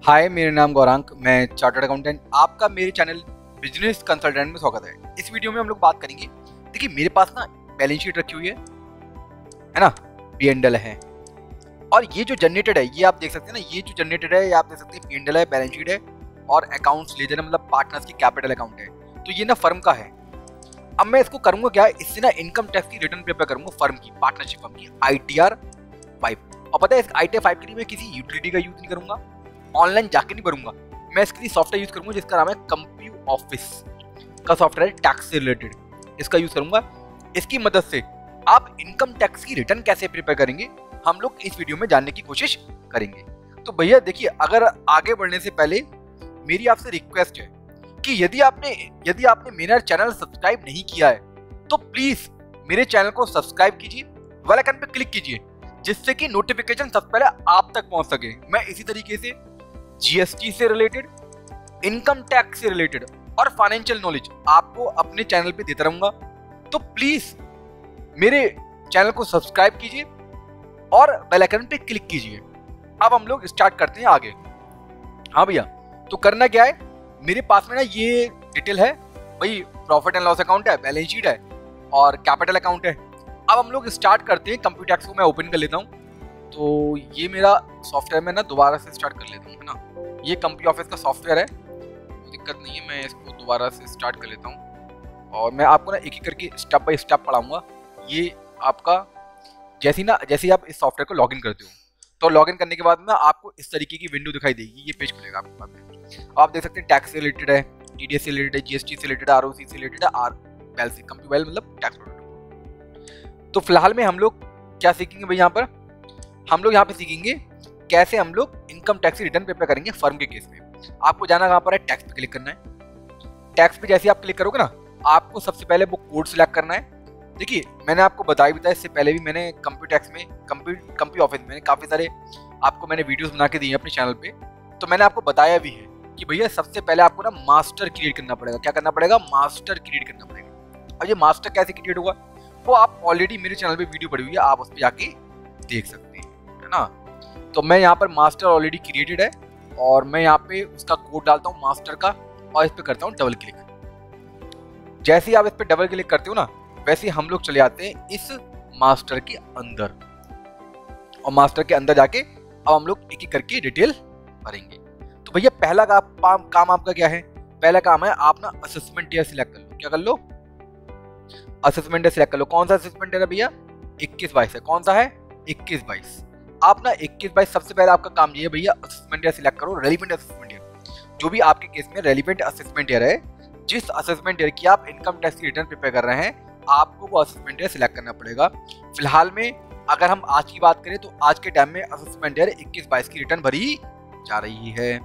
हाय, मेरा नाम गौरांक, मैं चार्टर्ड अकाउंटेंट। आपका मेरे चैनल बिजनेस कंसल्टेंट में स्वागत है। इस वीडियो में हम लोग बात करेंगे। देखिए, मेरे पास ना बैलेंस शीट रखी हुई है ना, P&L है। और ये जो जनरेटेड है, ये आप देख सकते हैं ना, ये जो जनरेटेड है, ये आप देख सकते हैं P&L है, बैलेंस शीट है और अकाउंट्स लेजर है, मतलब पार्टनर्स की कैपिटल अकाउंट है। तो ये ना फर्म का है। अब मैं इसको करूंगा क्या, इससे ना इनकम टैक्स की रिटर्न प्रिपेयर करूंगा फर्म की, पार्टनरशिप फर्म की, ITR 5। और पता है, इस ITR 5 के लिए मैं किसी यूटिलिटी का यूज नहीं करूंगा, ऑनलाइन जाके नहीं भरूंगा। मैं इसके लिए सॉफ्टवेयर यूज करूंगा जिसका नाम है कंप्यू ऑफिस का सॉफ्टवेयर, टैक्स से रिलेटेड। इसका यूज करूंगा। इसकी मदद से आप इनकम टैक्स की रिटर्न कैसे प्रिपेयर करेंगे, हम लोग इस वीडियो में जानने की कोशिश करेंगे। तो भैया देखिए, अगर आगे बढ़ने से पहले मेरी आपसे रिक्वेस्ट है कि यदि आपने मेरा चैनल सब्सक्राइब नहीं किया है तो प्लीज मेरे चैनल को सब्सक्राइब कीजिए, बेल आइकन पे क्लिक कीजिए, जिससे कि नोटिफिकेशन सबसे पहले आप तक पहुंच सके। मैं इसी तरीके से GST से रिलेटेड, इनकम टैक्स से रिलेटेड और फाइनेंशियल नॉलेज आपको अपने चैनल पे देता रहूंगा। तो प्लीज मेरे चैनल को सब्सक्राइब कीजिए और बेल आइकन पे क्लिक कीजिए। अब हम लोग स्टार्ट करते हैं आगे। हाँ भैया, तो करना क्या है, मेरे पास में ना ये डिटेल है भाई, प्रॉफिट एंड लॉस अकाउंट है, बैलेंस शीट है और कैपिटल अकाउंट है। अब हम लोग स्टार्ट करते हैं। कंप्यूटर टैक्स को मैं ओपन कर लेता हूँ। तो ये मेरा सॉफ्टवेयर में ना दोबारा से स्टार्ट कर लेता हूँ, है ना। ये कंप्यूटर ऑफिस का सॉफ्टवेयर है, कोई दिक्कत नहीं है। मैं इसको दोबारा से स्टार्ट कर लेता हूँ और मैं आपको ना एक एक करके स्टेप बाय स्टेप पढ़ाऊंगा। ये आपका जैसे आप इस सॉफ्टवेयर को लॉगिन करते हो, तो लॉगिन करने के बाद में आपको इस तरीके की विंडो दिखाई देगी। ये पेज खुलेगा आपके पास। आप देख सकते हैं टैक्स से रिलेटेड है, TDS से रिलेटेड है, GST से रिलेटेड है, ROC से रिलेटेड है, RBEL से, कंप्यूटर मतलब टैक्स। तो फिलहाल में हम लोग क्या सीखेंगे भाई, यहाँ पर हम लोग यहाँ पे सीखेंगे कैसे हम लोग इनकम टैक्स की रिटर्न प्रिपेयर करेंगे फर्म के केस में। आपको जाना कहाँ पर है, टैक्स पे क्लिक करना है। टैक्स पे जैसे आप क्लिक करोगे ना, आपको सबसे पहले वो कोड सिलेक्ट करना है। देखिए, मैंने आपको बताया भी था, इससे पहले भी मैंने कंप्यूटर टैक्स में, कंप्यूटर ऑफिस में काफ़ी सारे आपको मैंने वीडियोस बना के दिए अपने चैनल पे। तो मैंने आपको बताया भी है कि भैया सबसे पहले आपको ना मास्टर क्रिएट करना पड़ेगा। क्या करना पड़ेगा, मास्टर क्रिएट करना पड़ेगा। और ये मास्टर कैसे क्रिएट होगा, वो आप ऑलरेडी मेरे चैनल पे वीडियो पड़ी हुई है, आप उस पर जाके देख सकते हैं, है ना। तो मैं यहाँ पर मास्टर ऑलरेडी क्रिएटेड है और मैं यहाँ पे उसका कोड डालता हूँ मास्टर का और इस पे करता हूँ डबल क्लिक। जैसे ही आप इस पे डबल क्लिक करते हो ना, वैसे ही हम लोग चले जाते हैं इस मास्टर के अंदर। और मास्टर के अंदर जाके अब हम लोग एक एक करके डिटेल भरेंगे। तो भैया पहला काम आपका क्या है, पहला काम है आप ना असेसमेंट ईयर सिलेक्ट कर लो। क्या कर लो, असेसमेंट ईयर सिलेक्ट कर लो। कौन सा असेसमेंट ईयर है भैया, 21-22 है। कौन सा है, 21-22। आप ना 21-22 सबसे पहले आपका काम ये है भैया, असेसमेंट ईयर सिलेक्ट करो, रेलिवेंट असेसमेंट ईयर, जो भी आपके केस में रेलिवेंट असेसमेंट ईयर है, जिस असेसमेंट ईयर की आप इनकम टैक्स की रिटर्न प्रिपेयर कर रहे हैं, आपको वो असेसमेंट ईयर सिलेक्ट करना पड़ेगा। फिलहाल में अगर हम आज की बात करें तो आज के टाइम में असेसमेंट ईयर 21-22 की रिटर्न भरी जा रही है,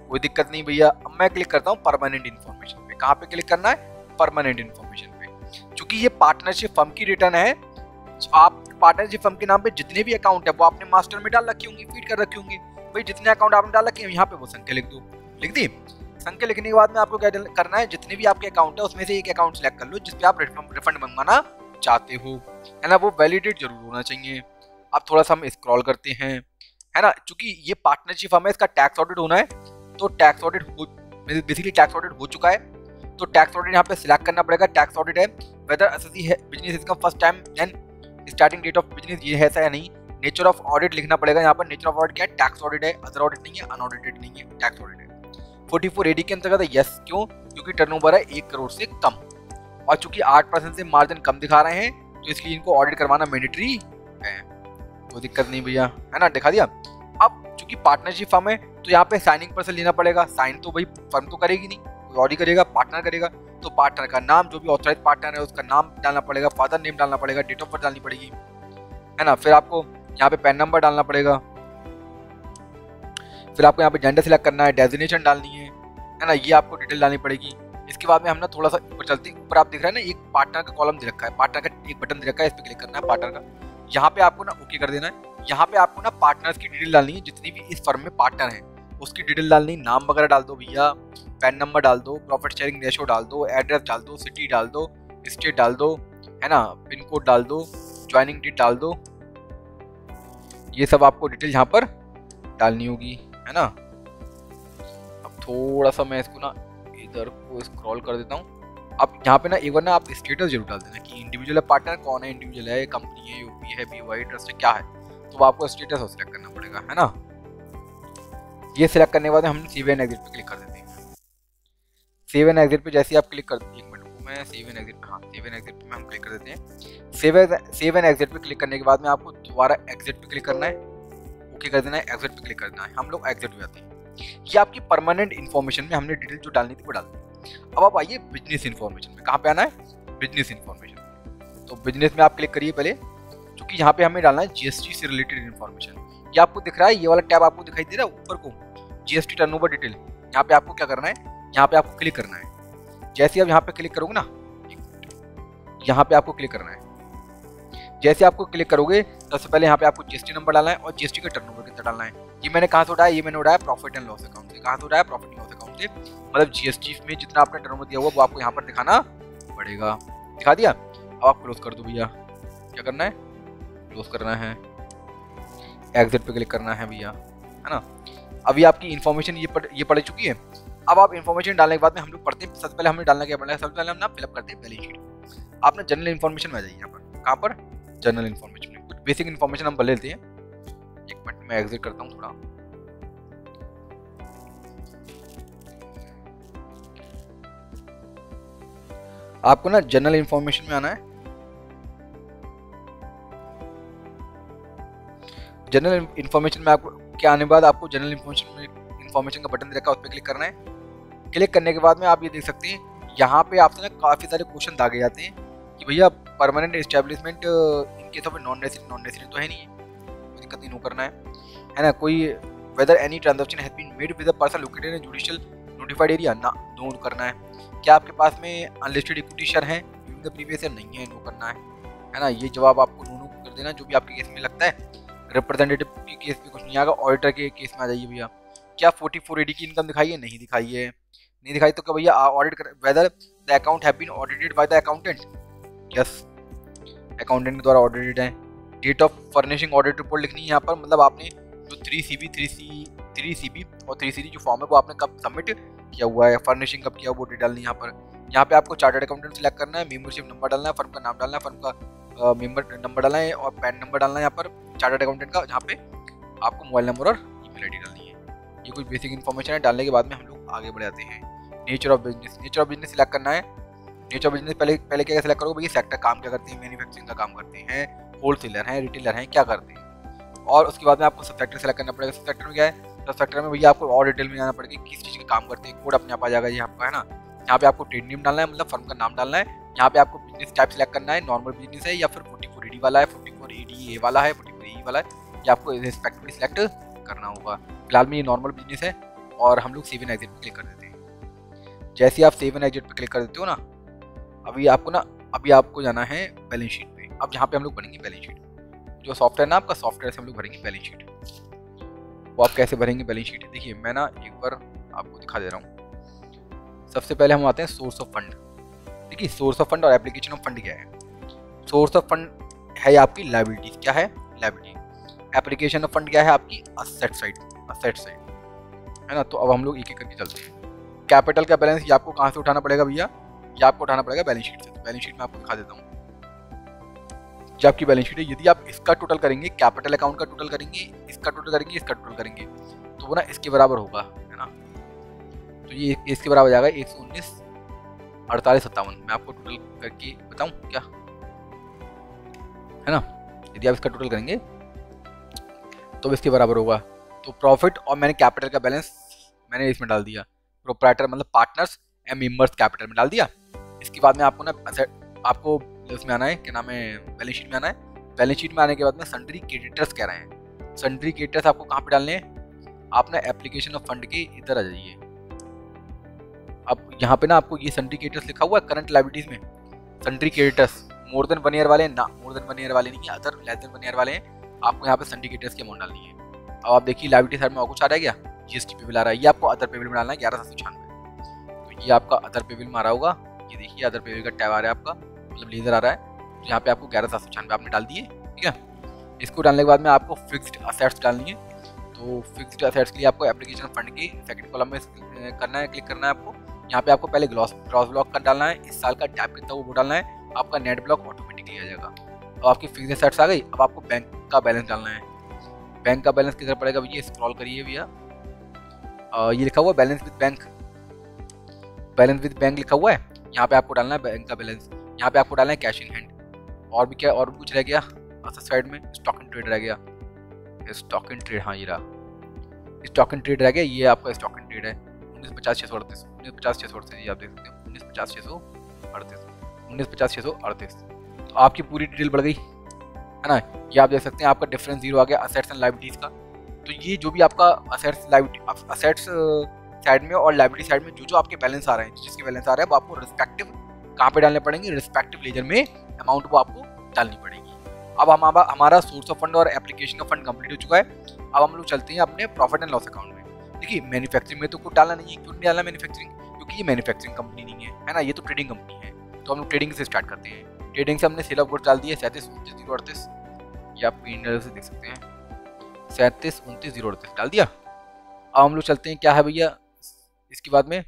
कोई दिक्कत नहीं भैया। अब मैं क्लिक करता हूँ परमानेंट इन्फॉर्मेशन पे। कहाँ पे क्लिक करना है, परमानेंट इन्फॉर्मेशन पे। क्योंकि ये पार्टनरशिप फर्म की रिटर्न है, आप पार्टनरशिप फर्म के नाम पे जितने भी अकाउंट है वो आपने मास्टर में डाल रखी होंगी, फीड कर रखे होंगे। भाई जितने अकाउंट आपने डाल रखे हैं, यहाँ पे वो संख्या लिख दो। लिख दी संख्या लिखने के बाद में आपको क्या करना है, जितने भी आपके अकाउंट है उसमें से एक अकाउंट सेलेक्ट कर लो जिसपे आप रिफंड मंगवाना चाहते हो, है ना। वो वैलिडेट जरूर होना चाहिए। अब थोड़ा सा हम स्क्रॉल करते हैं, है ना। चूंकि ये पार्टनरशिप फर्म है, इसका टैक्स ऑडिट होना है, तो tax audit basically tax audit हो चुका है। तो टैक्स ऑडिट यहाँ पे सिलेक्ट करना पड़ेगा। टैक्स ऑडिट है वेदर एसएससी है business income first time, then starting date of business, ये है ऐसा या नहीं। नेचर ऑफ ऑडिट लिखना पड़ेगा यहाँ पर। नेचर ऑफ ऑडिट क्या है, टैक्स ऑडिट है, अदर ऑडिट नहीं है, अनऑडिटेड नहीं है, टैक्स ऑडिट है। 44 AD के अंतर्गत है, यस। क्यों, क्योंकि टर्नओवर है 1 करोड़ से कम और चूंकि 8% से मार्जिन कम दिखा रहे हैं, तो इसलिए इनको ऑडिट करवाना मैंडेटरी है। कोई दिक्कत नहीं भैया, है ना, दिखा दिया। अब चूंकि पार्टनरशिप फर्म है तो यहाँ पे साइनिंग पर्सन लेना पड़ेगा। साइन तो भाई फर्म तो करेगी नहीं, कोई और ही करेगा, पार्टनर करेगा। तो पार्टनर का नाम, जो भी ऑथराइज पार्टनर है उसका नाम डालना पड़ेगा, फादर नेम डालना पड़ेगा, डेट ऑफ बर्थ डालनी पड़ेगी, है ना। फिर आपको यहाँ पे पैन नंबर डालना पड़ेगा। फिर आपको यहाँ पे जेंडर सिलेक्ट करना है, डेजिग्नेशन डालनी है ना, ये आपको डिटेल डालनी पड़ेगी। इसके बाद में हम ना थोड़ा सा ऊपर चलते हैं। ऊपर आप देख रहे हैं ना, एक पार्टनर का कॉलम दे रखा है, पार्टनर का एक बटन दे रखा है, इस पर क्लिक करना है पार्टनर का। यहाँ पे आपको ना ओके कर देना है। यहाँ पे आपको ना पार्टनर्स की डिटेल डालनी है, जितनी भी इस फर्म में पार्टनर है उसकी डिटेल डालनी, नाम वगैरह डाल दो भैया, पैन नंबर डाल दो, प्रॉफिट शेयरिंग रेशो डाल दो, एड्रेस डाल दो, सिटी डाल दो, स्टेट डाल दो, है ना, पिन कोड डाल दो, ज्वाइनिंग डेट डाल दो। ये सब आपको डिटेल यहाँ पर डालनी होगी, है ना। थोड़ा सा मैं इसको ना इधर को स्क्रॉल कर देता हूँ। अब यहाँ पे ना एक बार ना आप स्टेटस जरूर डाल देना कि इंडिविजुअल है, पार्टनर कौन है, इंडिविजुअल है, कंपनी है, यूपी है, बीवाई ट्रस्ट है, क्या है। तो आपको स्टेटस सिलेक्ट करना पड़ेगा, है ना। ये सिलेक्ट करने के बाद हम सेव एंड एग्जिट पे क्लिक कर देते हैं। सेव एंड एग्जिट पे जैसे आप क्लिक कर, एक मिनट को मैं सेव एंड एग्जिट, हाँ सेव एंड एग्जिट पे हम क्लिक कर देते हैं। सेव एंड एग्जिट पे क्लिक करने के बाद में आपको दोबारा एग्जिट पे क्लिक करना है, ओके कर देना है, एग्जिट पे क्लिक करना है। हम लोग एग्जिट हो जाते हैं। ये आपकी परमानेंट इन्फॉर्मेशन में हमने डिटेल जो डालनी थी वो डाल दी। अब आप आइए बिजनेस इन्फॉर्मेशन में। कहाँ पे आना है? Business information. तो बिजनेस में आप क्लिक करिए पहले, क्योंकि यहाँ पे हमें डालना है जीएसटी से रिलेटेड इन्फॉर्मेशन। ये आपको दिख रहा है, ये वाला टैब आपको दिखाई दे रहा है ऊपर को, जीएसटी टर्नओवर डिटेल। यहाँ पे आपको क्या करना है, यहाँ पे आपको क्लिक करना है। जैसे आप यहाँ पे क्लिक करोगे ना, यहाँ पे आपको क्लिक करना है। जैसे आपको क्लिक करोगे सबसे पहले यहाँ पे आपको जीएसटी नंबर डालना है और जीएसटी का टर्नओवर कितना डालना है। ये मैंने कहाँ से उठाया? ये मैंने उठाया प्रॉफिट एंड लॉस अकाउंट से। कहाँ से उठाया? प्रॉफिट एंड लॉस अकाउंट से। मतलब जीएसटी में जितना आपने टर्नओवर दिया हुआ वो आपको यहाँ पर दिखाना पड़ेगा। दिखा दिया। अब आप क्लोज कर दो भैया। क्या करना है? क्लोज करना है, एग्जिट पे क्लिक करना है भैया, है ना। अभी आपकी इन्फॉर्मेशन ये पड़ चुकी है। अब आप इन्फॉर्मेशन डालने के बाद में हम लोग पढ़ते हैं। सबसे पहले हमने डालना क्या पड़ेगा? सबसे पहले हम ना फिलअप करते हैं बैलेंस शीट। आप ना जनरल इन्फॉर्मेशन में आ जाइए। यहाँ पर कहाँ पर? जनरल इन्फॉर्मेशन में कुछ बेसिक इन्फॉर्मेशन हम भर लेते हैं। एक मिनट में एग्जिट करता हूँ थोड़ा। आपको ना जनरल इन्फॉर्मेशन में आना है। जनरल इन्फॉर्मेशन में आपको क्या आने के बाद आपको जनरल इन्फॉर्मेशन का बटन दे रखा है, उस पर क्लिक करना है। क्लिक करने के बाद में आप ये देख सकते हैं यहाँ पे आपसे ना काफ़ी सारे क्वेश्चन दागे जाते हैं कि भैया परमानेंट एस्टेब्लिशमेंट इनके सब नॉन रेसिडेंट तो है नहीं, कोई दिक्कत नहीं, नो करना है ना। कोई whether any transaction has been made with a person located in judicial notified area, ना, नो करना है। क्या आपके पास में अनलिस्टेड इक्विटी शेयर है ड्यूरिंग द प्रीवियस ईयर? नहीं है, नो करना है ना। ये जवाब आपको नो कर देना जो भी आपके केस में लगता है। रिप्रेजेंटेटिव के केस में कुछ नहीं आएगा, ऑडिटर के केस में आ जाइए भैया। क्या 4480 की इनकम दिखाई है? नहीं दिखाई है। नहीं दिखाई तो क्या भैया ऑडिट कर, whether the account have been audited by the accountant? Yes, accountant के द्वारा ऑडिटेड है। Date of furnishing audit report लिखनी है यहाँ पर। मतलब आपने जो 3CB 3CB और 3CD जो फॉर्म है वो आपने कब सबमिट किया हुआ है, फर्निशिंग कब किया, वो डिटेल डालनी है यहाँ पर। यहाँ पे आपको चार्टर्ड अकाउंटेंट सिलेक्ट करना है, मेंबरशिप नंबर डालना है, फर्म का नाम डालना है, फर्म का मेंबर नंबर डालना है और पैन नंबर डालना है यहाँ पर चार्टर्ड अकाउंटेंट का। जहाँ पे आपको मोबाइल नंबर और ईमेल आईडी डालनी है। ये कुछ बेसिक इन्फॉर्मेशन है। डालने के बाद में हम लोग आगे बढ़ जाते हैं। Nature of business, nature of business select करना है। नेचर ऑफ बिजनेस पहले क्या सिलेक्ट करोगे? भैया सेक्टर काम क्या करते हैं, मैन्युफैक्चरिंग का काम करते हैं, होलसेलर हैं, रिटेलर हैं, क्या करते हैं। और उसके बाद में आपको सब सेक्टर सेलेक्ट करना पड़ेगा। सब सेक्टर में क्या है? सब सेक्टर में भैया आपको और डिटेल में जाना पड़ेगा किस चीज़ का काम करते हैं। कोड अपने आप आ जाएगा ये आपका, है ना। यहाँ पे आपको ट्रेड नेम डालना है, मतलब फर्म का नाम डालना है। यहाँ पे आपको बिजनेस टाइप सिलेक्ट करना है, नॉर्मल बिजनेस है या फिर 4480 वाला है, 4480A वाला है, 4480 वाला है, ये आपको रिस्पेक्टिवली सिलेक्ट करना होगा। फिलहाल में ये नॉर्मल बिजनेस है और हम लोग सेव एंड एग्जिट पे क्लिक कर देते हैं। जैसे आप सेव एंड एग्जिट पे क्लिक कर देते हो ना, अभी आपको जाना है बैलेंस शीट पे। अब यहाँ पे हम लोग भरेंगे बैलेंस शीट। जो सॉफ्टवेयर ना आपका, सॉफ्टवेयर से हम लोग भरेंगे बैलेंस शीट। वो आप कैसे भरेंगे बैलेंस शीट? देखिए मैं ना एक बार आपको दिखा दे रहा हूँ। सबसे पहले हम आते हैं सोर्स ऑफ फंड। देखिए सोर्स ऑफ फंड और एप्लीकेशन ऑफ फंड क्या है। सोर्स ऑफ फंड है आपकी लायबिलिटीज, क्या है? लायबिलिटी। एप्लीकेशन ऑफ फंड क्या है? आपकी असेट साइड, है ना। तो अब हम लोग एक एक करके चलते हैं। कैपिटल का बैलेंस ये आपको कहाँ से उठाना पड़ेगा भैया? ये आपको उठाना पड़ेगा बैलेंस शीट से। तो बैलेंस शीट में आपको दिखा देता हूँ। जो आपकी बैलेंस शीट है, यदि आप इसका टोटल करेंगे, कैपिटल अकाउंट का टोटल करेंगे, इसका टोटल करेंगे, इसका टोटल करेंगे, तो वो ना इसके बराबर होगा, है ना। तो ये इसके बराबर जाएगा 119 48 57। मैं आपको टोटल करके बताऊं क्या, है ना। यदि आप इसका टोटल करेंगे तो इसके बराबर होगा। तो प्रॉफिट और मैंने कैपिटल का बैलेंस मैंने इसमें डाल दिया, प्रोप्राइटर मतलब पार्टनर्स एंड मेंबर्स कैपिटल में डाल दिया। इसके बाद में आपको ना आपको उसमें आना है, क्या नाम है, बैलेंस शीट में आना है। बैलेंस शीट में आने के बाद में सन्ड्री क्रेडिटर्स कह रहे हैं। सन्ड्री क्रेडिटर्स आपको कहाँ पे डालने हैं? आप ना एप्लीकेशन ऑफ फंड के इधर आ जाइए। अब यहाँ पे ना आपको ये सन्ड्री क्रेडिटर्स लिखा हुआ है करंट लायबिलिटीज में। Sundry creditors more than 1 year वाले ना, मोर देन 1 ईयर वाले नहीं है, अदर लेस देन 1 ईयर वाले हैं। आपको यहाँ पे सन्ड्री क्रेडिटर्स की अमाउंट डालनी है। अब आप देखिए लायबिलिटी साइड में और कुछ आ रहा है क्या? जीएसटी पेबल आ रहा है। ये आपको अदर पेबल में डालना है 1196। तो ये आपका अदर पेबल में आ रहा होगा। ये देखिए अदर पेबल का टैब आ रहा है आपका, मतलब लेजर आ रहा है। तो यहाँ पे आपको 11796 आपने डाल दिए, ठीक है। इसको डालने के बाद में आपको फिक्स्ड असेट्स डालनी है। तो फिक्स्ड असेट्स के लिए आपको एप्लीकेशन फंड की सेकंड कॉलम में करना है, क्लिक करना है आपको। यहाँ पे आपको पहले ग्रॉस ब्लॉक का डालना है, इस साल का टैप कितना वो डालना है, आपका नेट ब्लॉक ऑटोमेटिकली आ जाएगा। अब आपकी फिक्स्ड असेट्स आ गई। अब आपको बैंक का बैलेंस डालना है। बैंक का बैलेंस किधर पड़ेगा भैया, स्क्रॉल करिए भैया, ये लिखा हुआ है balance with bank, balance with bank लिखा हुआ है, यहाँ पे आपको डालना है बैंक का बैलेंस। यहाँ पे आपको डालना है कैश इन हैंड। और भी क्या, और भी कुछ रह गया अच्छा साइड में, स्टॉक इन ट्रेड रह गया, स्टॉक इन ट्रेड, हाँ ये रहा स्टॉक इन ट्रेड रह गया, ये आपका स्टॉक इन ट्रेड है 1950-638, 1950-638 आप देख सकते हैं 1950-638, 1950-638। तो आपकी पूरी डिटेल बढ़ गई है ना, ये आप देख सकते हैं आपका डिफरेंस जीरो आ गया असेट्स एंड लायबिलिटीज का। तो ये जो भी आपका असेट्स साइड में और लायबिलिटी साइड में जो आपके बैलेंस आ रहे हैं, जिसके बैलेंस आ रहे हैं वो आपको रिस्पेक्टिव कहाँ पे डालने पड़ेंगे, रिस्पेक्टिव लेजर में अमाउंट वो आपको डालनी पड़ेगी। अब हमारा सोर्स ऑफ फंड और एप्लीकेशन का फंड कंप्लीट हो चुका है। अब हम लोग चलते हैं अपने प्रॉफिट एंड लॉस अकाउंट में। देखिए मैन्युफैक्चरिंग में तो कुछ डालना नहीं है, क्यों नहीं डालना मैन्युफैक्चरिंग, क्योंकि ये मैन्युफैक्चरिंग कंपनी नहीं है ना, ये तो ट्रेडिंग कंपनी है। तो हम लोग ट्रेडिंग से स्टार्ट करते हैं। ट्रेडिंग से हमने सेल ऑफ गुड्स डाल दिए 37-29-038, ये आप P&L से देख सकते हैं 37-29-038 डाल दिया। अब हम लोग चलते हैं क्या है भैया इसके बाद में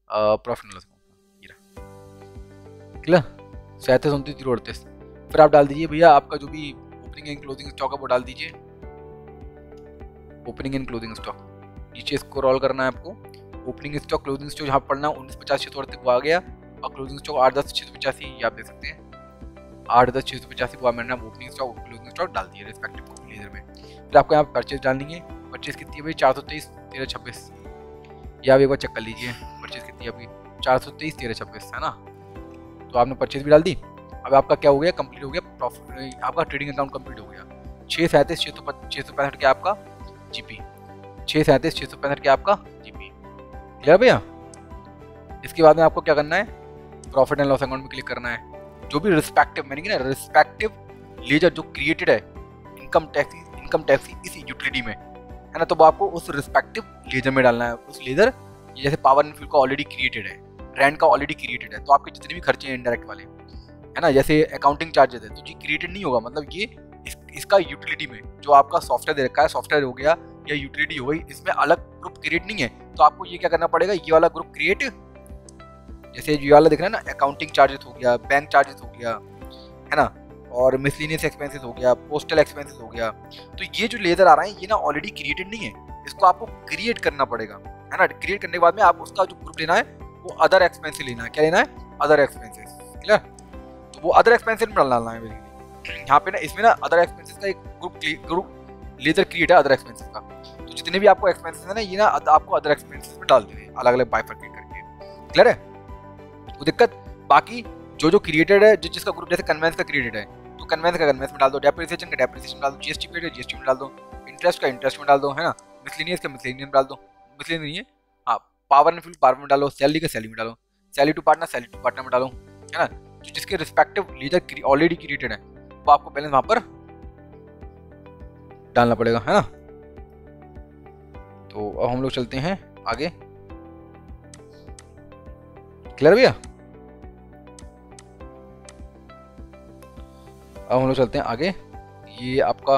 प्रॉफिट एंड लॉस अकाउंट, ये रहा क्लियर 37-29-038। फिर आप डाल दीजिए भैया आपका जो भी ओपनिंग एंड क्लोजिंग स्टॉक है वो डाल दीजिए, ओपनिंग एंड क्लोजिंग स्टॉक नीचे स्क्रॉल करना है आपको। ओपनिंग स्टॉक क्लोजिंग स्टॉक यहाँ पढ़ना 1950-638 वो आ गया, और क्लोजिंग स्टॉक 8-10-685 ये आप देख सकते हैं 8-10-685 वो मैंने ओपनिंग स्टॉक क्लोजिंग स्टॉक डाल दिया रिस्पेक्टिव लेजर में। फिर आपको यहाँ परचेज डालनी है, परचेज कितनी है भाई 423-1326, ये आप एक बार चेक कर लीजिए परचेज कितनी है आपकी 423-1326 है ना। तो आपने परचेज भी डाल दी। अब आपका क्या हो गया, कंप्लीट हो गया प्रॉफिट, आपका ट्रेडिंग अकाउंट कंप्लीट हो गया। 637-665 क्या आपका जीपी, 637-665 क्या आपका जीपी, क्लियर भैया। इसके बाद में आपको क्या करना है, प्रॉफिट एंड लॉस अकाउंट में क्लिक करना है। जो भी रिस्पेक्टिव मैंने कहा ना रिस्पेक्टिव लेजर जो क्रिएटेड है इनकम टैक्स इस यूटिलिटी में है ना, तो वो आपको उस रिस्पेक्टिव लेजर में डालना है। उस लेजर जैसे पावर एंड फ्यूल का ऑलरेडी क्रिएटेड है, रैंड का ऑलरेडी क्रिएटेड है, तो आपके जितने भी खर्चे हैं इनडायरेक्ट वाले है ना, जैसे अकाउंटिंग चार्जेस है तो ये क्रिएटेड नहीं होगा, मतलब ये इसका यूटिलिटी में जो आपका सॉफ्टवेयर दे रखा है, सॉफ्टवेयर हो गया या यूटिलिटी हो गई, इसमें अलग ग्रुप क्रिएट नहीं है। तो आपको ये क्या करना पड़ेगा, ये वाला ग्रुप क्रिएट, जैसे ये वाला दिख रहा है ना अकाउंटिंग चार्जेस हो गया, बैंक चार्जेस हो गया है ना, और मिसलिनियस एक्सपेंसेस हो गया, पोस्टल एक्सपेंसेस हो गया। तो ये जो लेजर आ रहा है ये ना ऑलरेडी क्रिएटेड नहीं है, इसको आपको क्रिएट करना पड़ेगा है ना। क्रिएट करने के बाद में आप उसका जो ग्रुप लेना है वो अदर एक्सपेंसेस लेना है, क्या लेना है अदर एक्सपेंसेस, क्लियर। तो वो अदर एक्सपेंसेस में डालना है बेसिकली। यहाँ पे ना इसमें ना अदर एक्सपेंसेस का एक ग्रुप लेजर क्रिएट है अदर एक्सपेंसेस का। तो जितने भी आपको एक्सपेंसेस है ना ये ना आपको अदर एक्सपेंसेस में डाल देने अलग अलग बाइफरकेट करके, क्लियर है। वो दिक्कत बाकी जो क्रिएटेड है, जिसका ग्रुप जैसे कन्वेंस का क्रिएटेड है तो कन्वेंस का कन्वेंस में डाल दो, डेप्रिसिएशन का डेप्रिसिएशन डाल दो, जीएसटी पे जीएसटी में डाल दो, इंटरेस्ट का इंटरेस्ट में डाल दो है ना, मिसलेनियस का मिसलेनियस में डाल दो, मिसलेनियस नहीं है हाँ, पावर एंड फ्यूल पावर में डालो, सैलरी का सैलरी में डालो, सैलरी टू पार्टनर में डालो है ना। तो जिसके रिस्पेक्टिव लेजर ऑलरेडी क्रिएटेड है वो आपको बैलेंस वहां पर डालना पड़ेगा है ना। तो अब हम लोग चलते हैं आगे, क्लियर भैया। अब हम लोग चलते हैं आगे, ये आपका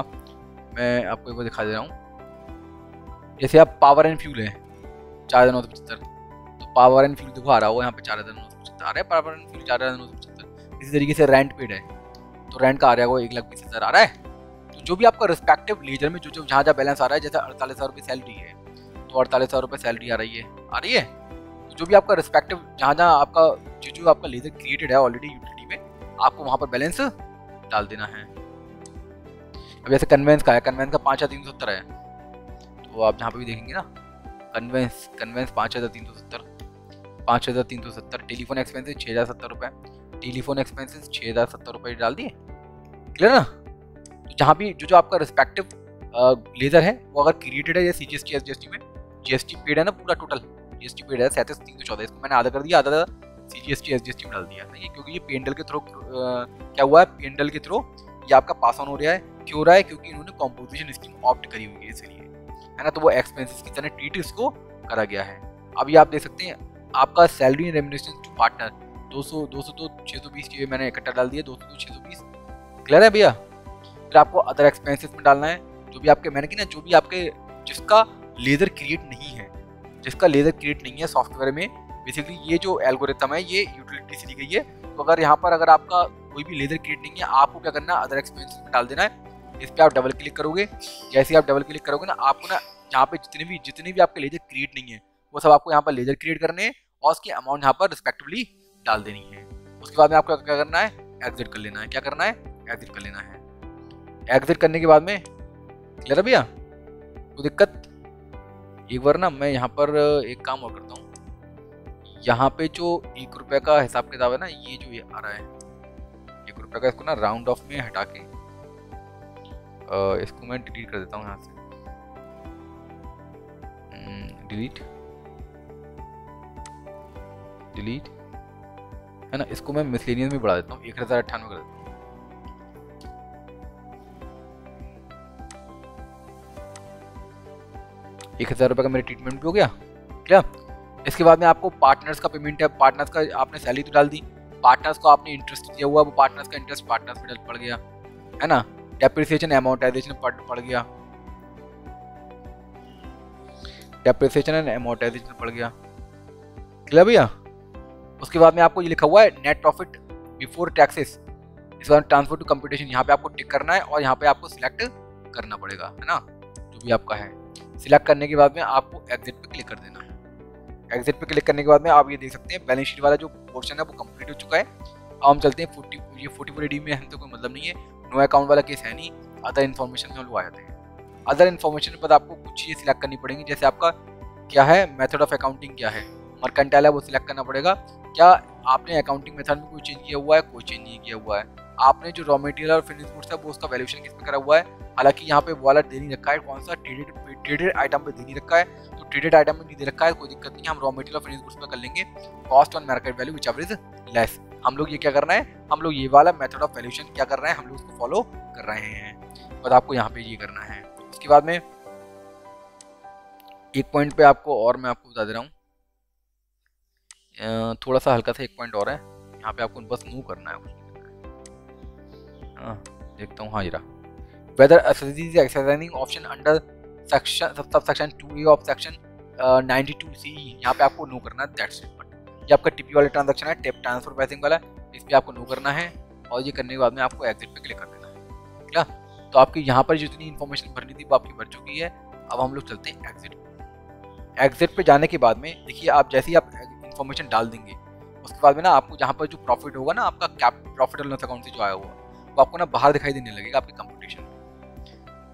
मैं आपको एक बार दिखा दे रहा हूँ। जैसे आप पावर एंड फ्यूल है 4,975, तो पावर एंड फ्यूल देखो आ रहा होगा यहाँ पे 4,975 आ रहा है, पावर एंड फ्यूल 4,975। इसी तरीके से रेंट पेड है तो रेंट का आ रहा है वो 1,20,000 आ रहा है। तो जो भी आपका रिस्पेक्टिव लेजर में जो जहाँ बैलेंस आ रहा है, जैसे 48,000 रुपये सैलरी है तो 48,000 रुपये सैलरी आ रही है। तो जो भी आपका रिस्पेक्टिव जहाँ आपका जो आपका लेजर क्रिएटेड है ऑलरेडी यूटिलिटी में, आपको वहाँ पर बैलेंस डाल देना है। अब जैसे कन्वेंस का है, कन्वेंस का 5,370 है, तो आप जहाँ पे भी देखेंगे ना कन्वेंस 5,370, टेलीफोन एक्सपेंसेस 6,070 रुपये, टेलीफोन एक्सपेंसेस 6,070 रुपये डाल दिए, क्लियर ना। तो जहाँ भी जो आपका रिस्पेक्टिव लेजर है वो अगर क्रिएटेड है या CGST SGST में GST पेड है ना, पूरा टोटल GST पेड है 37,314, इसको मैंने आधा कर दिया, आधा CGST SGST में डाल दिया ये, क्योंकि ये P&L के थ्रू क्या हुआ है, P&L के थ्रू ये आपका पास ऑन हो रहा है। क्यों हो रहा है, क्योंकि इन्होंने कॉम्पोजिशन स्कीम ऑप्ट करी हुई है इसलिए है ना, तो वो एक्सपेंसेस की तरह ट्रीट इसको करा गया है। अभी आप देख सकते हैं आपका salary and remuneration to partner 200 तो 620 मैंने इकट्ठा डाल दिया, 200 तो 620, क्लियर है भैया। फिर आपको अदर एक्सपेंसेस में डालना है, जो भी आपके मैंने कि ना जो भी आपके जिसका लेजर क्रिएट नहीं है, जिसका लेजर क्रिएट नहीं है सॉफ्टवेयर में, बेसिकली ये जो एल्गोरिथम है ये यूटिलिटी से ली गई है। तो अगर यहाँ पर अगर आपका कोई भी लेजर क्रिएट नहीं है, आपको क्या करना है, अदर एक्सपेंसेस में डाल देना है। इस पर आप डबल क्लिक करोगे, जैसे आप डबल क्लिक करोगे ना, आपको ना यहाँ पे जितने भी आपके लेजर क्रिएट नहीं है वो सब आपको यहाँ पर लेजर क्रिएट करने हैं और उसकी अमाउंट यहाँ पर रिस्पेक्टिवली डाल देनी है। उसके बाद में आपको क्या करना है, एग्जिट कर लेना है। क्या करना है, एग्जिट कर लेना है। एग्जिट करने के बाद में क्लियर है भैया, कोई दिक्कत? एक बार ना मैं यहाँ पर एक काम और करता हूँ, यहाँ पे जो 1 रुपये का हिसाब किताब है ना, ये जो ये आ रहा है 1 रुपये का, इसको ना राउंड ऑफ में हटा के इसको मैं डिलीट कर देता हूँ यहाँ से। डिलीट है ना, इसको मैं मिसलेनियस में बढ़ा देता हूँ, 1098 कर देता हूँ। ₹1000 का मेरा ट्रीटमेंट भी हो गया। क्या इसके बाद में आपको पार्टनर्स का पेमेंट है, पार्टनर्स का आपने सैलरी तो डाल दी, पार्टनर्स को आपने इंटरेस्ट दिया हुआ, वो पार्टनर्स का इंटरेस्ट पार्टनर्स में पड़ गया है ना। डेप्रिसिएशन एमोर्टाइजेशन पड़ गया, डेप्रिसिएशन एंड एमोर्टाइजेशन पड़ गया। क्लियर भैया? उसके बाद में आपको ये लिखा हुआ है नेट प्रॉफिट बिफोर टैक्सेस, इसके बाद ट्रांसफर टू कंप्यूटेशन, यहाँ पे आपको टिक करना है और यहाँ पे आपको सिलेक्ट करना पड़ेगा, है ना, जो भी आपका है। सिलेक्ट करने के बाद में आपको एग्जिट पे क्लिक कर देना है। एग्जिट पे क्लिक करने के बाद में आप ये देख सकते हैं बैलेंस शीट वाला जो पोर्शन है वो कंप्लीट हो चुका है। अब हम चलते हैं 44 AD में, हम तो कोई मतलब नहीं है, नो अकाउंट वाला केस है नहीं, अदर इन्फॉर्मेशन में हम लोग आ जाते हैं। अदर इन्फॉर्मेशन के बाद आपको कुछ चीज़ें सिलेक्ट करनी पड़ेंगी, जैसे आपका क्या है, मेथड ऑफ अकाउंटिंग क्या है, मर्केंटाइल है वो सिलेक्ट करना पड़ेगा। क्या आपने अकाउंटिंग मेथड में कोई चेंज किया हुआ है, कोई चेंज नहीं किया हुआ है। आपने जो रॉ मटेरियल और फिनिश गुड्स है वो उसका वैल्यूएशन किस में करा हुआ है, हालांकि यहाँ पे वाला दे नहीं रखा है, कौन सा ट्रेडेड आइटम पे दे नहीं रखा है, तो ट्रेडेड आइटम में नहीं दे रखा है, कोई दिक्कत नहीं है, हम रॉ मटेरियल और फिनिश गुड्स पे कर लेंगे cost on market value whichever is less. हम लोग ये क्या करना है, हम लोग ये वाला मेथड ऑफ वैल्यूएशन क्या कर रहे हैं, हम लोग उसको फॉलो कर रहे हैं, बस आपको यहाँ पे ये करना है। उसके बाद में एक पॉइंट पे आपको और मैं आपको बता दे रहा हूँ, थोड़ा सा हल्का सा एक पॉइंट और है, यहाँ पे आपको बस मूव करना है, कुछ नहीं करना है। देखता हूँ, हाँ ये रहा, whether SSD is exercising option under subsection 2A of section 92C, यहाँ पे आपको नो करना है, दैट्स इट। ये आपका टीपी वाला ट्रांजैक्शन है, टेप ट्रांसफर प्राइसिंग वाला, इस पे आपको नो करना है और ये करने के बाद में आपको एग्जिट पे क्लिक कर देना है। क्या तो आपकी यहाँ पर जितनी इन्फॉर्मेशन भरनी थी वो आपकी भर चुकी है। अब हम लोग चलते हैं एग्जिट पे। एग्जिट पे जाने के बाद में देखिए, आप जैसे ही आप इन्फॉर्मेशन डाल देंगे उसके बाद में ना आपको जहाँ पर जो प्रॉफिट होगा ना आपका cap profit and loss account से जो आया हुआ वो आपको ना बाहर दिखाई देने लगेगा आपके कंप्यूटेशन में।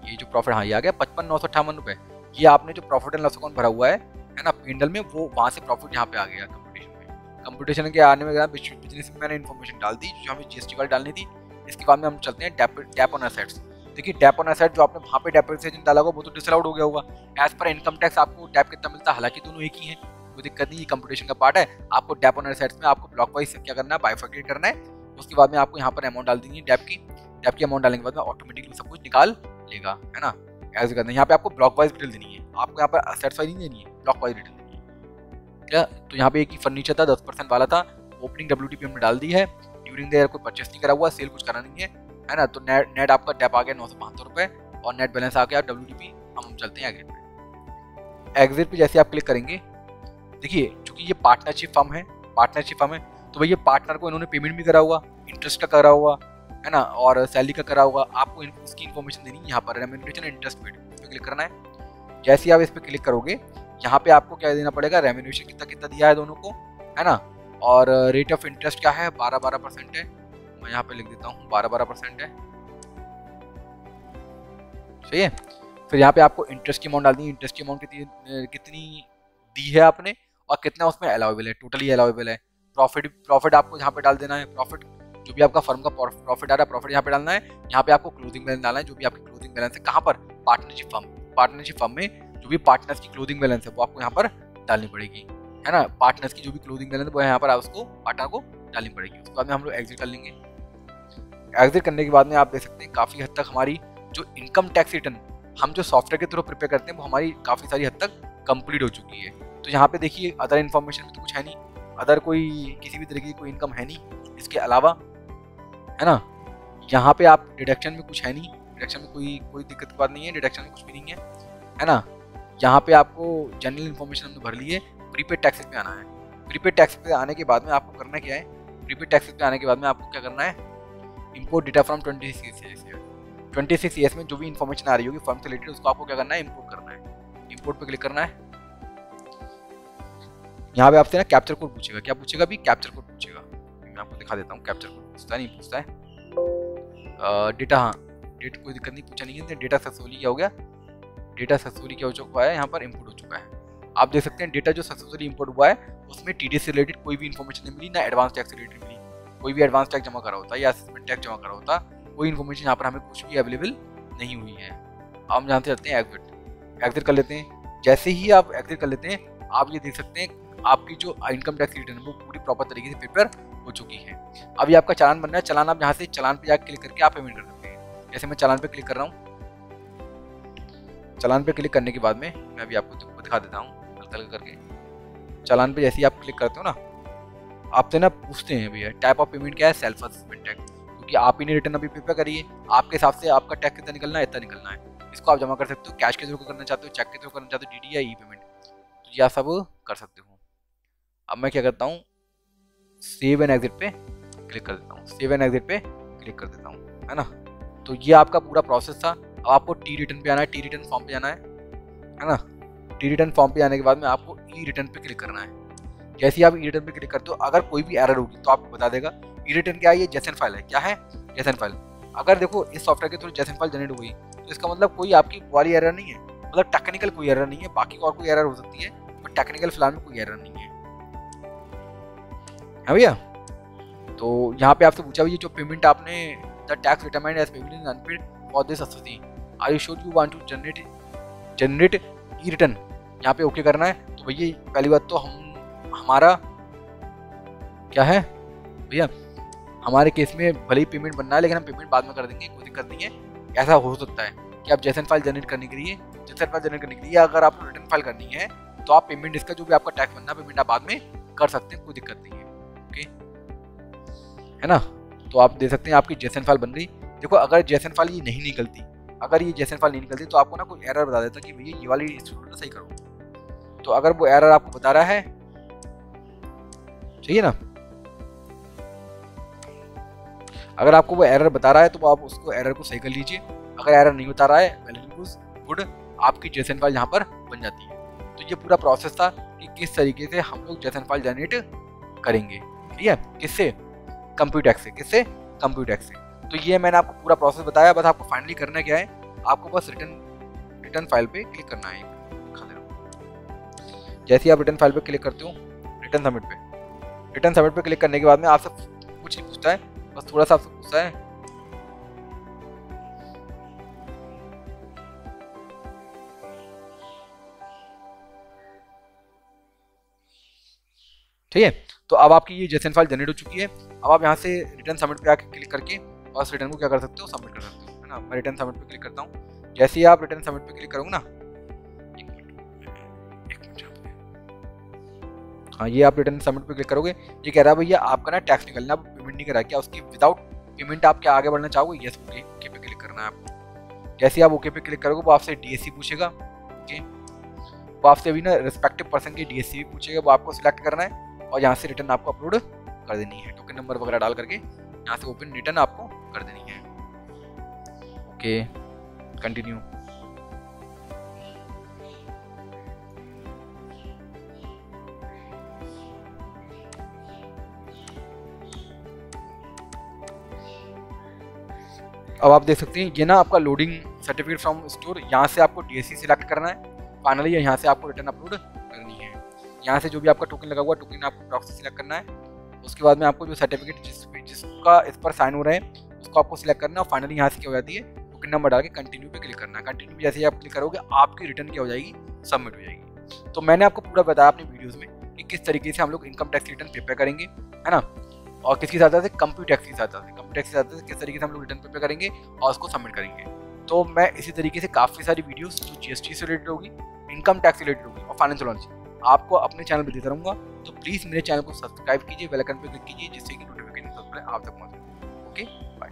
ये जो प्रॉफिट, हाँ ये आ गया 55,958 रुपये, ये आपने जो प्रॉफिट एंड लॉस अकाउंट भरा हुआ है ना पेंडल में, वो वहाँ से प्रॉफिट यहाँ पे आ गया कंप्यूटेशन में। कंप्यूटेशन के आने में बिजनेस में मैंने इन्फॉर्मेशन डाल दी जो हमें GST वाली डालनी थी। इसके बाद में हम चलते हैं टैप ऑन एसेट्स। देखिए टैप ऑन एसेट जो आपने वहाँ पे डेप्रिसिएशन डाला होगा वो तो डिसअलाउड हो गया होगा। एज पर इनकम टैक्स आपको टैप कितना मिलता है, हालांकि दोनों एक ही है, कोई दिक्कत नहीं, ये कंप्यूटेशन का पार्ट है। आपको टैप ऑन एसेट्स में आपको ब्लॉक वाइज क्या करना है, बाइफर्केट करना है। उसके बाद में आपको यहाँ पर अमाउंट डाल देंगे टैप की अमाउंट डालने के बाद में ऑटोमेटिकली सब कुछ निकाल लेगा, है ना। ऐसे करना है, यहाँ पे आपको ब्लॉक वाइज डिटेल देनी है, आपको यहाँ पर एसेट्स वाइज नहीं देनी है, ब्लॉक वाइज डिटेल देनी है। क्या तो यहाँ पे एक ही फर्नीचर था 10% वाला था, ओपनिंग WTP हमने डाल दी है, ड्यूरिंग द ईयर कोई परचेस नहीं करा हुआ, सेल कुछ करा नहीं है ना। तो नेट आपका टैप आ गया 972 रुपये और नेट बैलेंस आ गया WTP। हम चलते हैं एग्जिट पे। एग्जिट पे जैसे आप क्लिक करेंगे, देखिए चूंकि ये पार्टनरशिप फर्म है तो भैया पार्टनर को इन्होंने पेमेंट भी करा हुआ, इंटरेस्ट का करा हुआ है ना, और सैलरी का करा हुआ। आपको इसकी इन्फॉर्मेशन देनी है यहाँ पर, रेम्यूनरेशन इंटरेस्ट पेड इस पर क्लिक करना है। जैसे ही आप इस पर क्लिक करोगे यहाँ पे आपको क्या देना पड़ेगा, रेम्यूनरेशन कितना दिया है दोनों को, है ना, और रेट ऑफ इंटरेस्ट क्या है, 12% है। मैं यहाँ पे लिख देता हूँ 12% है, सही है। फिर यहाँ पे आपको इंटरेस्ट की अमाउंट डालनी है, इंटरेस्ट की अमाउंट कितनी दी है आपने और कितना उसमें अलाउेबल है, टोटली अलाउेबल है। प्रॉफिट आपको यहाँ पे डाल देना है, प्रॉफिट जो भी आपका फर्म का प्रॉफिट आ रहा है प्रॉफिट यहाँ पे डालना है। यहाँ पे आपको क्लोजिंग बैलेंस डालना है, जो भी आपकी क्लोजिंग बैलेंस है, कहाँ पर, पार्टनरशिप फर्म में जो भी पार्टनर्स की क्लोजिंग बैलेंस है वो आपको यहाँ पर डालनी पड़ेगी, है ना। पार्टनर्स की जो भी क्लोजिंग बैलेंस है वो यहाँ पर आप उसको पार्टनर को डालनी पड़ेगी। उसके बाद में हम लोग एग्जिट कर लेंगे। एग्जिट करने के बाद में आप देख सकते हैं काफ़ी हद तक हमारी जो इनकम टैक्स रिटर्न हम जो सॉफ्टवेयर के थ्रू प्रिपेयर करते हैं वो हमारी काफ़ी सारी हद तक कंप्लीट हो चुकी है। तो यहाँ पे देखिए अदर इन्फॉर्मेशन में तो कुछ है नहीं, अदर कोई किसी भी तरीके की कोई इनकम है नहीं इसके अलावा, है ना। यहाँ पे आप डिडक्शन में कुछ है नहीं, डिडक्शन में कोई दिक्कत की बात नहीं है, डिडक्शन में कुछ भी नहीं है ना। यहाँ पे आपको जनरल इन्फॉर्मेशन हमने भर ली है, प्रीपेड टैक्सेस पे आना है। प्रीपेड टैक्स पे आने के बाद में आपको करना क्या है, प्रीपेड टैक्सेस पे आने के बाद में आपको क्या करना है, इंपोर्ट डेटा फ्रॉम 26 ईयर्स में जो भी इन्फॉर्मेशन आ रही होगी फर्म से रिलेटेड उसको आपको क्या करना है, इंपोर्ट करना है। इंपोर्ट पे क्लिक करना है। यहाँ पे आपसे ना कैप्चर कोड पूछेगा, क्या पूछेगा भी, कैप्चर कोड पूछेगा। मैं आपको दिखा देता हूँ, कैप्चर कोड पूछता नहीं पूछता है। डेटा, हाँ डेट कोई दिक्कत नहीं, पूछा नहीं है। डेटा सक्सेसफुली क्या हो गया, डेटा सक्सेसफुली क्या हो चुका है, यहाँ पर इंपोर्ट हो चुका है। आप देख सकते हैं डेटा जो सक्सेसफुली इंपोर्ट हुआ है उसमें टीडीएस से रिलेटेड कोई भी इन्फॉर्मेशन नहीं मिली, ना एडवांस टैक्स से रिलेटेड मिली। कोई भी एडवांस टैक्स जमा करा होता या असेसमेंट टैक्स जमा करा होता, कोई इन्फॉर्मेशन यहाँ पर हमें कुछ भी अवेलेबल नहीं हुई है। हम जानते रहते हैं एग्जिट कर लेते हैं। जैसे ही आप एग्जिट कर लेते हैं आप ये देख सकते हैं आपकी जो इनकम टैक्स रिटर्न वो पूरी प्रॉपर तरीके से प्रिपेयर हो चुकी है। अभी आपका चालान बन रहा है, चालान आप यहाँ से चालान पे जाकर क्लिक करके आप पेमेंट कर सकते हैं। जैसे मैं चालान पे क्लिक कर रहा हूँ, चालान पे क्लिक करने के बाद में मैं अभी आपको दिखा देता हूँ हल्का हल्का करके। चालान पे जैसे ही आप क्लिक करते हो ना, आपसे ना पूछते हैं भैया टाइप ऑफ पेमेंट क्या है, सेल्फ असेसमेंट टैक्स, क्योंकि आप ही ने रिटर्न अभी प्रिपेयर करिए, आपके हिसाब से आपका टैक्स कितना निकलना है, इतना निकलना है। इसको आप जमा कर सकते हो, कैश के थ्रू करना चाहते हो, चेक के थ्रू करना चाहते हो, डीडी या ई पेमेंट, तो ये आप सब कर सकते हो। अब मैं क्या करता हूँ, सेव एंड एग्जिट पे क्लिक कर देता हूँ, सेव एंड एग्जिट पे क्लिक कर देता हूँ, है ना। तो ये आपका पूरा प्रोसेस था। अब आपको टी रिटर्न पे आना है, टी रिटर्न फॉर्म पे जाना है ना। टी रिटर्न फॉर्म पे आने के बाद में आपको ई रिटर्न पे क्लिक करना है। जैसे ही आप ई रिटर्न पे क्लिक करते हो, अगर कोई भी एरर होगी तो आपको बता देगा। ई रिटर्न क्या है, ये जेसन फाइल है, क्या है, जेसन फाइल। अगर देखो इस सॉफ्टवेयर के थ्रू जेसन फाइल जनरेट हो गई तो इसका मतलब कोई आपकी वाली एरर नहीं है, मतलब टेक्निकल कोई एरर नहीं है। बाकी और कोई एरर हो सकती है बट टेक्निकल फिलहाल में कोई एरर नहीं है, है भैया। तो यहाँ पे आपसे पूछा भैया जो पेमेंट आपने the tax determined as payment is unpaid for this association, are you sure you want to generate e return, यहाँ पे ओके करना है। तो भैया पहली बात तो हमारा क्या है भैया, हमारे केस में भले ही पेमेंट बनना है लेकिन हम पेमेंट बाद में कर देंगे, कोई दिक्कत नहीं है। ऐसा हो सकता है कि आप जेसन फाइल जनरेट करने के लिए अगर आपको रिटर्न फाइल करनी है तो आप पेमेंट इसका जो भी आपका टैक्स बनना है पेमेंट आप बाद में कर सकते हैं, कोई दिक्कत नहीं है, ओके, है ना। तो आप देख सकते हैं आपकी जेसन फाइल बन गई। देखो अगर जेसन फाइल ये नहीं निकलती, अगर ये जेसन फाइल नहीं निकलती तो आपको ना कोई एरर बता देता कि भैया ये वाली स्टूडेंट सही करो। तो अगर वो एरर आपको बता रहा है, चाहिए ना, अगर आपको वो एरर बता रहा है तो आप उसको एरर को सही कर लीजिए। अगर एरर नहीं बता रहा है वेल गुड, आपकी जेसन फाइल यहाँ पर बन जाती है। तो ये पूरा प्रोसेस था कि किस तरीके से हम लोग जेसन फाइल जनरेट करेंगे, ठीक है, किससे, कंप्यूटेक्स से, किससे, कंप्यूटेक्स से। तो ये मैंने आपको पूरा प्रोसेस बताया। बस आपको फाइनली करना क्या है, आपको बस रिटर्न फाइल पे क्लिक करना है। जैसे ही आप रिटर्न फाइल पे क्लिक करते हो, रिटर्न सबमिट पे क्लिक करने के बाद में आपसे कुछ नहीं पूछता है, बस थोड़ा सा आपसे पूछता है ठीक है। तो अब आपकी ये जेसन फाइल जनरेट हो चुकी है। अब आप यहाँ से रिटर्न सबमिट पे आके क्लिक करके और उस रिटर्न को क्या कर सकते हो, सबमिट कर सकते हो, है ना। मैं रिटर्न सबमिट पे क्लिक करता हूँ। जैसे ही आप रिटर्न सबमिट पे क्लिक करोगे ना, हाँ ये आप रिटर्न सबमिट पे क्लिक करोगे, ये कह रहा है भैया आपका ना टैक्स निकलना, आप पेमेंट नहीं करा, क्या उसकी विदाउट पेमेंट आप क्या आगे बढ़ना चाहोगे, यस ओके पे क्लिक करना है आपको। जैसे ही आप ओके पे क्लिक करोगे वो आपसे डीएससी पूछेगा, ओके, वो आपसे अभी ना रिस्पेक्टिव पर्सन की डीएससी भी पूछेगा, वो आपको सिलेक्ट करना है और यहाँ से रिटर्न आपको अपलोड कर देनी है, टोकन नंबर वगैरह डाल करके यहाँ से ओपन रिटर्न आपको कर देनी है, ओके, कंटिन्यू। अब आप देख सकते हैं ये ना आपका लोडिंग सर्टिफिकेट फ्रॉम स्टोर, यहाँ से आपको डीएससी सिलेक्ट करना है। फाइनली यहाँ से आपको रिटर्न अपलोड करनी है। यहाँ से जो भी आपका टोकन लगा हुआ टोकन आपको प्रॉक्सी सिलेक्ट करना है। उसके बाद में आपको जो सर्टिफिकेट जिसका इस पर साइन हो रहा है उसको आपको सिलेक्ट करना है और फाइनली यहाँ से क्या हो जाती है, टोकन नंबर डाल के कंटिन्यू पे क्लिक करना है। कंटिन्यू जैसे ही आप क्लिक करोगे आपकी रिटर्न क्या हो जाएगी, सबमिट हो जाएगी। तो मैंने आपको पूरा बताया अपनी वीडियोज़ में कि किस तरीके से हम लोग इनकम टैक्स रिटर्न प्रिपेयर करेंगे, है ना, और किसकी सहायता से, कंप्यूटेक्स की सहायता से किस तरीके से हम लोग रिटर्न प्रिपेयर करेंगे और उसको सबमिट करेंगे। तो मैं इसी तरीके से काफ़ी सारी वीडियोस जो जीएसटी से रिलेटेड होगी, इनकम टैक्स से रिलेटेड होगी और फाइनेंशियल लॉन्च आपको अपने चैनल पर देता रहूँगा। तो प्लीज़ मेरे चैनल को सब्सक्राइब कीजिए, बेल आइकन पर क्लिक कीजिए जिससे कि नोटिफिकेशन सबसे आप तक पहुँचे। Okay, bye.